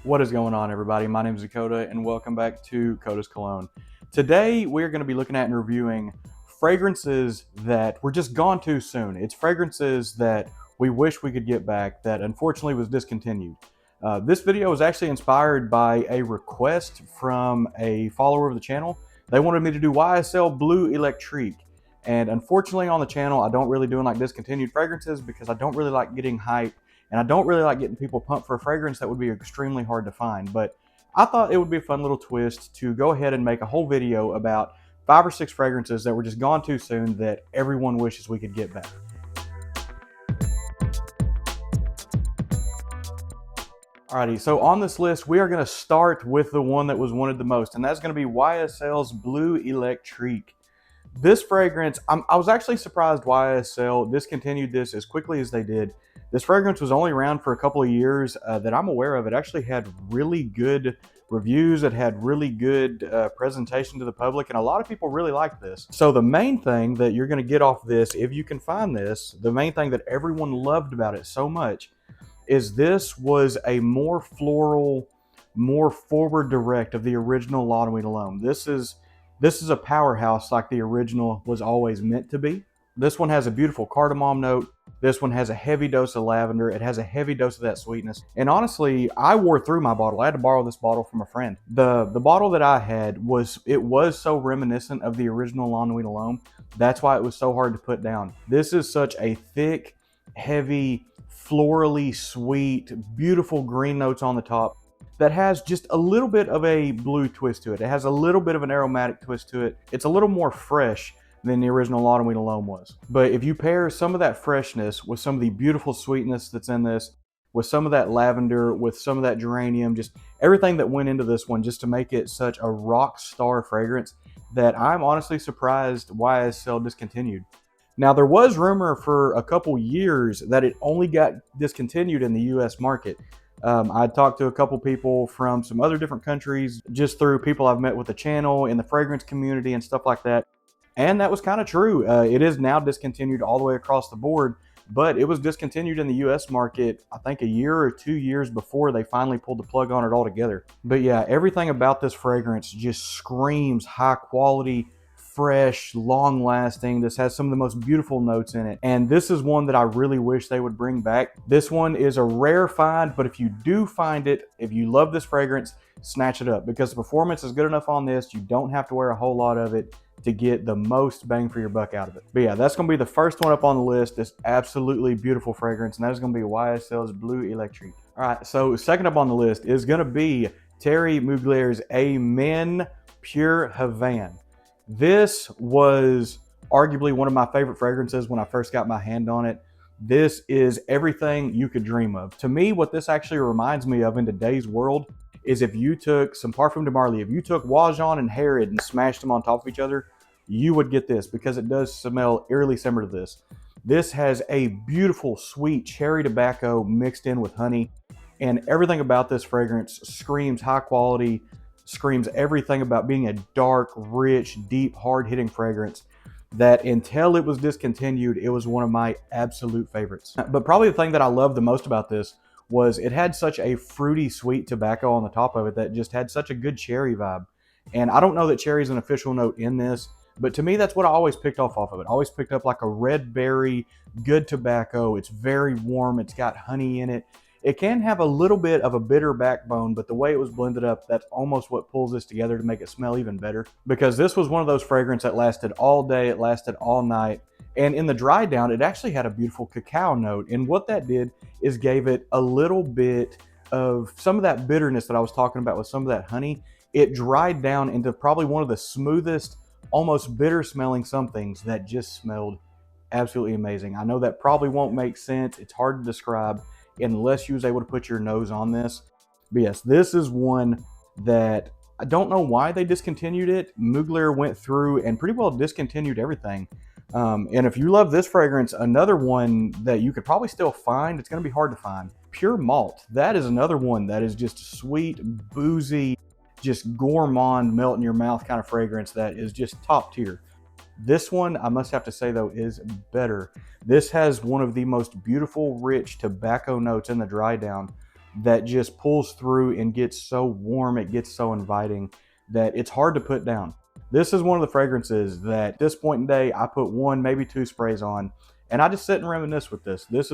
What is going on, everybody? My name is Dakota and welcome back to Kota's Cologne. Today we're going to be looking at and reviewing fragrances that were just gone too soon. It's fragrances that we wish we could get back that unfortunately was discontinued. This video was actually inspired by a request from a follower of the channel. They wanted me to do YSL Blue Electrique. And unfortunately on the channel, I don't really do like discontinued fragrances because I don't really like getting hype. And I don't really like getting people pumped for a fragrance that would be extremely hard to find. But I thought it would be a fun little twist to go ahead and make a whole video about 5 or 6 fragrances that were just gone too soon that everyone wishes we could get back. Alrighty, so on this list, we are going to start with the one that was wanted the most, and that's going to be YSL's Blue Electrique. This fragrance, I was actually surprised YSL discontinued this as quickly as they did. This fragrance was only around for a couple of years that I'm aware of. It actually had really good reviews. It had really good presentation to the public, and a lot of people really liked this. So the main thing that you're going to get off this, if you can find this, the main thing that everyone loved about it so much is this was a more floral, more forward direct of the original La Nuit Cologne. This is a powerhouse like the original was always meant to be. This one has a beautiful cardamom note. This one has a heavy dose of lavender. It has a heavy dose of that sweetness. And honestly, I wore through my bottle. I had to borrow this bottle from a friend. The bottle that I had was so reminiscent of the original La Nuit Cologne. That's why it was so hard to put down. This is such a thick, heavy, florally sweet, beautiful green notes on the top that has just a little bit of a blue twist to it. It has a little bit of an aromatic twist to it. It's a little more fresh than the original La Nuit Cologne was. But if you pair some of that freshness with some of the beautiful sweetness that's in this, with some of that lavender, with some of that geranium, just everything that went into this one just to make it such a rock star fragrance that I'm honestly surprised YSL discontinued. Now, there was rumor for a couple years that it only got discontinued in the US market. I talked to a couple people from some other different countries just through people I've met with the channel in the fragrance community and stuff like that. And that was kind of true. It is now discontinued all the way across the board, but it was discontinued in the US market, I think a year or 2 years before they finally pulled the plug on it altogether. But yeah, everything about this fragrance just screams high quality, fresh, long lasting. This has some of the most beautiful notes in it. And this is one that I really wish they would bring back. This one is a rare find, but if you do find it, if you love this fragrance, snatch it up because the performance is good enough on this. You don't have to wear a whole lot of it to get the most bang for your buck out of it. But yeah, that's going to be the first one up on the list. This absolutely beautiful fragrance, and that is going to be YSL's Blue Electrique. All right, so second up on the list is going to be Thierry Muglier's Amen Pure Havane. This was arguably one of my favorite fragrances when I first got my hand on it. This is everything you could dream of. To me, what this actually reminds me of in today's world is if you took some Parfum de Marly, if you took Wajon and Harrod and smashed them on top of each other, you would get this because it does smell eerily similar to this. This has a beautiful, sweet cherry tobacco mixed in with honey, and everything about this fragrance screams high quality, screams everything about being a dark, rich, deep, hard-hitting fragrance that until it was discontinued, it was one of my absolute favorites. But probably the thing that I loved the most about this was it had such a fruity, sweet tobacco on the top of it that just had such a good cherry vibe. And I don't know that cherry is an official note in this, but to me, that's what I always picked off of it. I always picked up like a red berry, good tobacco. It's very warm. It's got honey in it. It can have a little bit of a bitter backbone, but the way it was blended up, that's almost what pulls this together to make it smell even better. Because this was one of those fragrances that lasted all day, it lasted all night. And in the dry down, it actually had a beautiful cacao note. And what that did is gave it a little bit of some of that bitterness that I was talking about with some of that honey. It dried down into probably one of the smoothest, almost bitter smelling somethings that just smelled absolutely amazing. I know that probably won't make sense. It's hard to describe unless you was able to put your nose on this. But yes, this is one that I don't know why they discontinued it. Mugler went through and pretty well discontinued everything. And if you love this fragrance, another one that you could probably still find, it's going to be hard to find, Pure Malt. That is another one that is just sweet, boozy, just gourmand, melt in your mouth kind of fragrance that is just top tier. This one, I must have to say though, is better. This has one of the most beautiful, rich tobacco notes in the dry down that just pulls through and gets so warm, it gets so inviting that it's hard to put down. This is one of the fragrances that at this point in day, I put one, maybe two sprays on, and I just sit and reminisce with this. This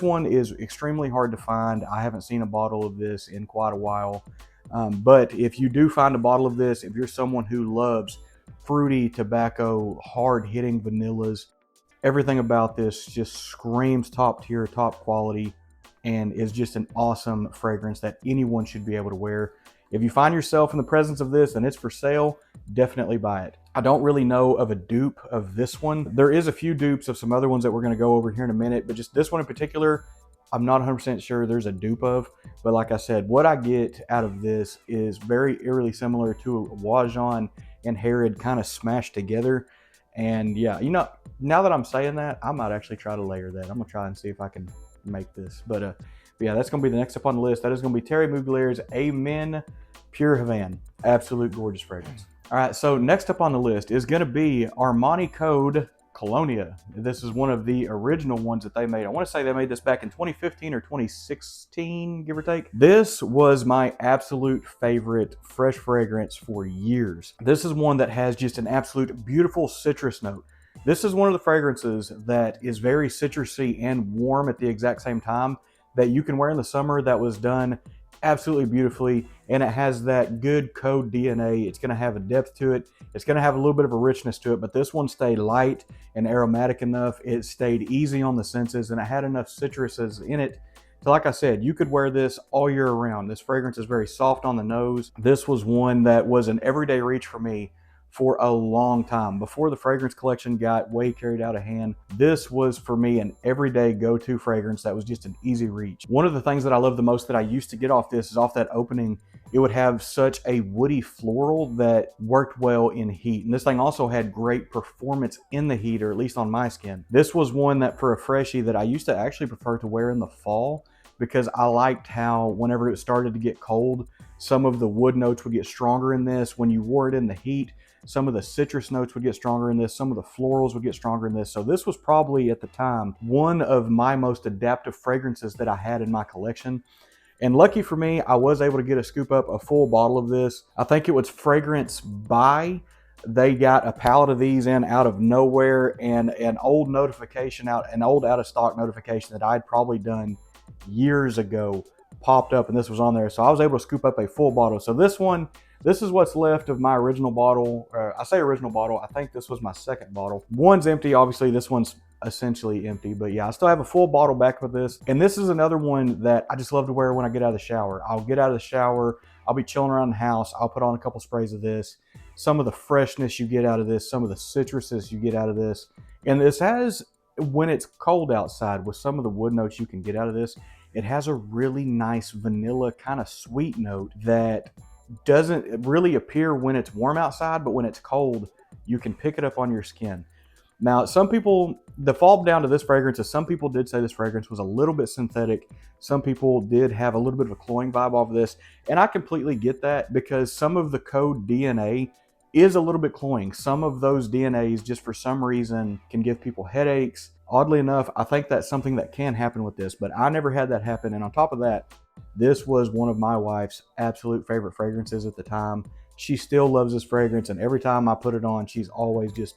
one is extremely hard to find. I haven't seen a bottle of this in quite a while. But if you do find a bottle of this, if you're someone who loves fruity tobacco, hard hitting vanillas, everything about this just screams top tier, top quality, and is just an awesome fragrance that anyone should be able to wear. If you find yourself in the presence of this and it's for sale, definitely buy it. I don't really know of a dupe of this one. There is a few dupes of some other ones that we're going to go over here in a minute, but just this one in particular, I'm not 100% sure there's a dupe of. But like I said, what I get out of this is very eerily similar to Wajan and Herod kind of smashed together. And yeah, you know, now that I'm saying that, I might actually try to layer that. I'm gonna try and see if I can make this. But yeah, that's gonna be the next up on the list. That is gonna be Terry Muglier's Amen Pure Havana. Absolute gorgeous fragrance. All right, so next up on the list is gonna be Armani Code Colonia. This is one of the original ones that they made. I want to say they made this back in 2015 or 2016, give or take. This was my absolute favorite fresh fragrance for years. This is one that has just an absolute beautiful citrus note. This is one of the fragrances that is very citrusy and warm at the exact same time that you can wear in the summer, that was done absolutely beautifully, and it has that good code DNA. It's going to have a depth to it. It's going to have a little bit of a richness to it, but this one stayed light and aromatic enough. It stayed easy on the senses, and it had enough citruses in it. So like I said, you could wear this all year around. This fragrance is very soft on the nose. This was one that was an everyday reach for me for a long time. Before the fragrance collection got way carried out of hand, this was for me an everyday go-to fragrance that was just an easy reach. One of the things that I love the most that I used to get off this is off that opening, it would have such a woody floral that worked well in heat. And this thing also had great performance in the heat, or at least on my skin. This was one that for a freshie that I used to actually prefer to wear in the fall, because I liked how whenever it started to get cold, some of the wood notes would get stronger in this. When you wore it in the heat, some of the citrus notes would get stronger in this. Some of the florals would get stronger in this. So this was probably at the time one of my most adaptive fragrances that I had in my collection. And lucky for me, I was able to get a scoop up a full bottle of this. I think it was Fragrance Buy. They got a pallet of these in out of nowhere, and an old notification an old out of stock notification that I'd probably done years ago popped up, and this was on there. So I was able to scoop up a full bottle. So this is what's left of my original bottle. I say original bottle, I think this was my second bottle. One's empty, obviously this one's essentially empty, but yeah, I still have a full bottle back with this. And this is another one that I just love to wear when I get out of the shower. I'll get out of the shower, I'll be chilling around the house, I'll put on a couple sprays of this. Some of the freshness you get out of this, some of the citruses you get out of this. And this has, when it's cold outside, with some of the wood notes you can get out of this, it has a really nice vanilla kind of sweet note that doesn't really appear when it's warm outside, but when it's cold, you can pick it up on your skin. Now, some people, the fall down to this fragrance is some people did say this fragrance was a little bit synthetic. Some people did have a little bit of a cloying vibe off of this, and I completely get that, because some of the code DNA is a little bit cloying. Some of those DNAs, just for some reason, can give people headaches. Oddly enough, I think that's something that can happen with this, but I never had that happen. And on top of that, this was one of my wife's absolute favorite fragrances at the time. She still loves this fragrance, and every time I put it on, she's always just,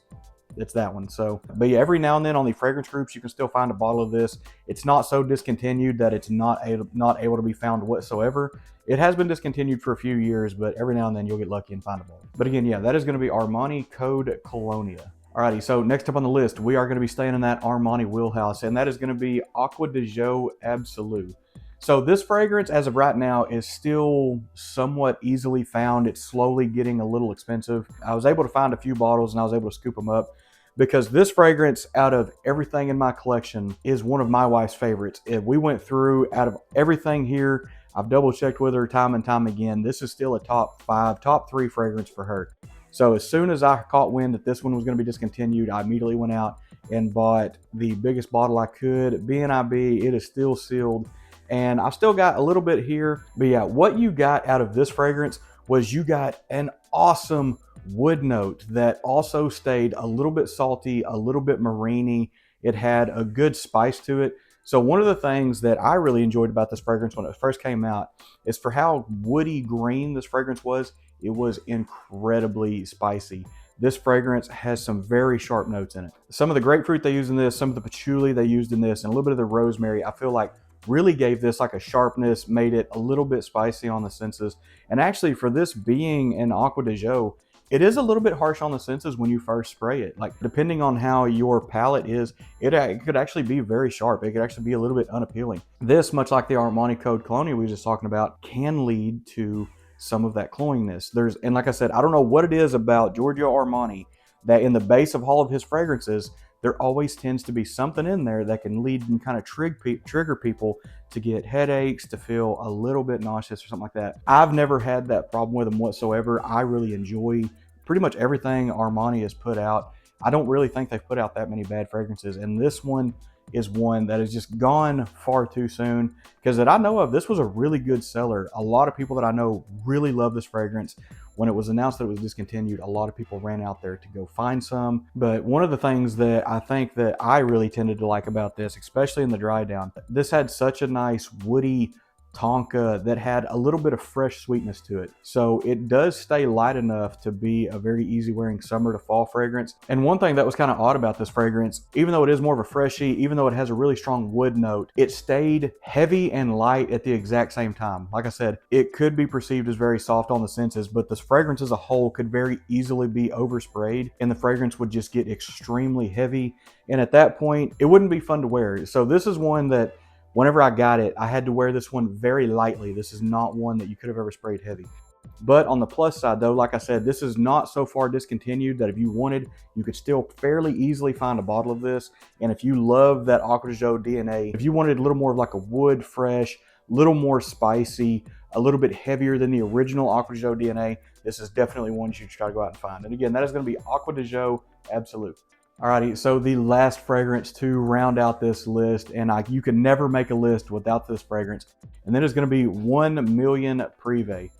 it's that one. So, but yeah, every now and then on the fragrance groups, you can still find a bottle of this. It's not so discontinued that it's not able to be found whatsoever. It has been discontinued for a few years, but every now and then you'll get lucky and find a bottle. But again, yeah, that is going to be Armani Code Colonia. Alrighty, so next up on the list, we are going to be staying in that Armani wheelhouse, and that is going to be Aqua de Jo Absolu. So this fragrance, as of right now, is still somewhat easily found. It's slowly getting a little expensive. I was able to find a few bottles, and I was able to scoop them up, because this fragrance, out of everything in my collection, is one of my wife's favorites. If we went through, out of everything here, I've double checked with her time and time again, this is still a top 5, top 3 fragrance for her. So as soon as I caught wind that this one was going to be discontinued, I immediately went out and bought the biggest bottle I could. BNIB, it is still sealed, and I've still got a little bit here. But yeah, what you got out of this fragrance was you got an awesome wood note that also stayed a little bit salty, a little bit mariney. It had a good spice to it. So one of the things that I really enjoyed about this fragrance when it first came out is for how woody green this fragrance was, it was incredibly spicy. This fragrance has some very sharp notes in it. Some of the grapefruit they used in this, some of the patchouli they used in this, and a little bit of the rosemary, I feel like really gave this like a sharpness, made it a little bit spicy on the senses. And actually for this being an Acqua di Gio, it is a little bit harsh on the senses when you first spray it. Like depending on how your palate is, it could actually be very sharp. It could actually be a little bit unappealing. This, much like the Armani Code Cologne we were just talking about, can lead to some of that cloyingness. And like I said, I don't know what it is about Giorgio Armani that in the base of all of his fragrances, there always tends to be something in there that can lead and kind of trigger people to get headaches, to feel a little bit nauseous or something like that. I've never had that problem with them whatsoever. I really enjoy pretty much everything Armani has put out. I don't really think they've put out that many bad fragrances, and this one is one that has just gone far too soon, because that I know of, this was a really good seller. A lot of people that I know really love this fragrance. When it was announced that it was discontinued, a lot of people ran out there to go find some. But one of the things that I think that I really tended to like about this, especially in the dry down, this had such a nice woody tonka that had a little bit of fresh sweetness to it. So it does stay light enough to be a very easy wearing summer to fall fragrance. And one thing that was kind of odd about this fragrance, even though it is more of a freshie, even though it has a really strong wood note, it stayed heavy and light at the exact same time. Like I said, it could be perceived as very soft on the senses, but this fragrance as a whole could very easily be oversprayed and the fragrance would just get extremely heavy. And at that point, it wouldn't be fun to wear. So this is one that whenever I got it, I had to wear this one very lightly. This is not one that you could have ever sprayed heavy. But on the plus side though, like I said, this is not so far discontinued that if you wanted, you could still fairly easily find a bottle of this. And if you love that Acqua di Gio DNA, if you wanted a little more of like a wood fresh, little more spicy, a little bit heavier than the original Acqua di Gio DNA, this is definitely one you should try to go out and find. And again, that is going to be Acqua di Gio Absolute. Alrighty, so the last fragrance to round out this list, and you can never make a list without this fragrance, and then it's going to be 1 Million Privé.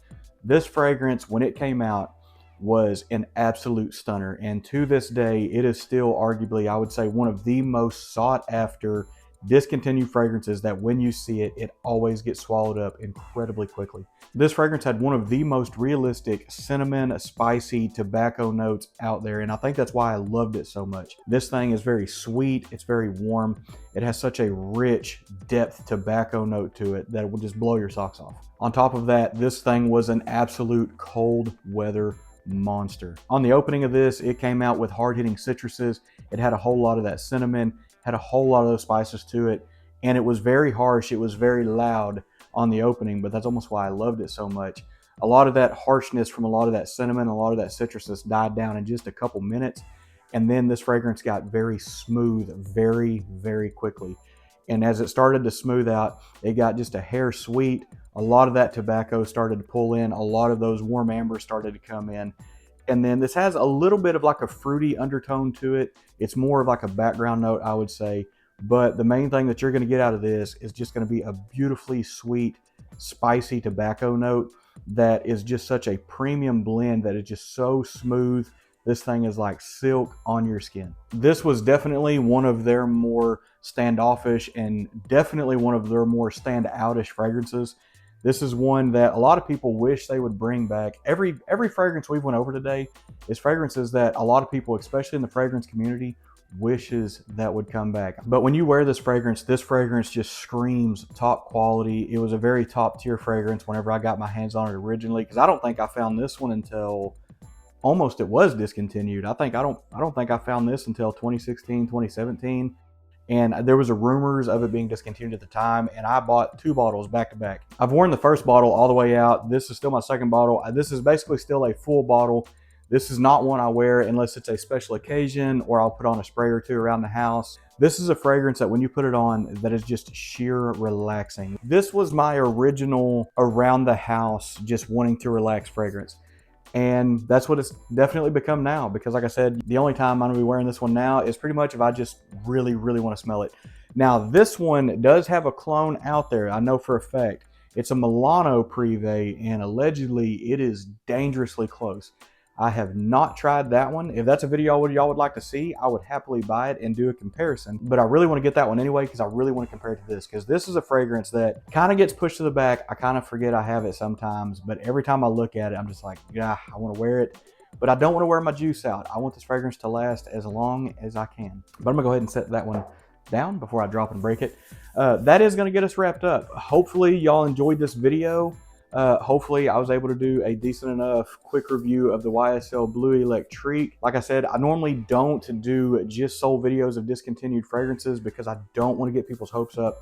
This fragrance, when it came out, was an absolute stunner, and to this day, it is still arguably, I would say, one of the most sought after discontinued fragrances that when you see it, it always gets swallowed up incredibly quickly. This fragrance had one of the most realistic cinnamon, spicy tobacco notes out there, and I think that's why I loved it so much. This thing is very sweet, it's very warm, it has such a rich depth tobacco note to it that it will just blow your socks off. On top of that, this thing was an absolute cold weather monster. On the opening of this, it came out with hard-hitting citruses. It had a whole lot of that cinnamon, had a whole lot of those spices to it, and it was very harsh, it was very loud on the opening, but that's almost why I loved it so much. A lot of that harshness from a lot of that cinnamon, a lot of that citrusness died down in just a couple minutes, and then this fragrance got very smooth very, very quickly. And as it started to smooth out, it got just a hair sweet. A lot of that tobacco started to pull in, a lot of those warm ambers started to come in. And then this has a little bit of like a fruity undertone to it. It's more of like a background note, I would say. But the main thing that you're going to get out of this is just going to be a beautifully sweet, spicy tobacco note that is just such a premium blend that is just so smooth. This thing is like silk on your skin. This was definitely one of their more standoffish and definitely one of their more stand-outish fragrances. This is one that a lot of people wish they would bring back. Every fragrance we've went over today is fragrances that a lot of people, especially in the fragrance community, wishes that would come back. But when you wear this fragrance just screams top quality. It was a very top tier fragrance whenever I got my hands on it originally, because I don't think I found this one until almost it was discontinued. I don't think I found this until 2016, 2017. And there was a rumors of it being discontinued at the time, and I bought 2 bottles back to back. I've worn the first bottle all the way out. This is still my second bottle. This is basically still a full bottle. This is not one I wear unless it's a special occasion or I'll put on a spray or 2 around the house. This is a fragrance that when you put it on, that is just sheer relaxing. This was my original around the house, just wanting to relax fragrance. And that's what it's definitely become now, because like I said, the only time I'm gonna be wearing this one now is pretty much if I just really, really wanna smell it. Now, this one does have a clone out there, I know for a fact. It's a Milano Privé, and allegedly it is dangerously close. I have not tried that one. If that's a video y'all would like to see, I would happily buy it and do a comparison. But I really want to get that one anyway because I really want to compare it to this, because this is a fragrance that kind of gets pushed to the back. I kind of forget I have it sometimes, but every time I look at it, I'm just like, yeah, I want to wear it. But I don't want to wear my juice out. I want this fragrance to last as long as I can. But I'm gonna go ahead and set that one down before I drop and break it. That is gonna get us wrapped up. Hopefully y'all enjoyed this video. Hopefully I was able to do a decent enough quick review of the YSL Blue Electrique. Like I said, I normally don't do just sole videos of discontinued fragrances because I don't want to get people's hopes up.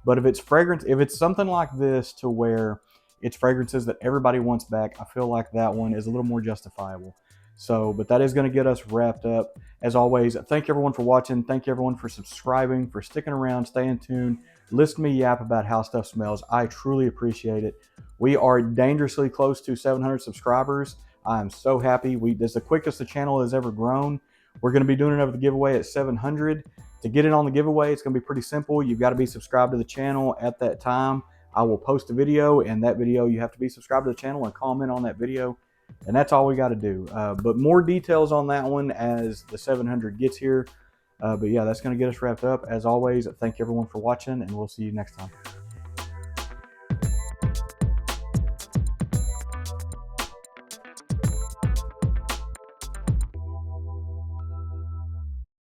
But if it's something like this to where it's fragrances that everybody wants back, I feel like that one is a little more justifiable. So, but that is going to get us wrapped up. As always, thank you everyone for watching. Thank you everyone for subscribing, for sticking around, staying tuned, listen to me yap about how stuff smells. I truly appreciate it. We are dangerously close to 700 subscribers. I'm so happy. This is the quickest the channel has ever grown. We're going to be doing another giveaway at 700. To get in on the giveaway, it's going to be pretty simple. You've got to be subscribed to the channel at that time. I will post a video, and that video you have to be subscribed to the channel and comment on that video, and that's all we got to do. But more details on that one as the 700 gets here. But yeah, that's going to get us wrapped up. As always, thank you everyone for watching, and we'll see you next time.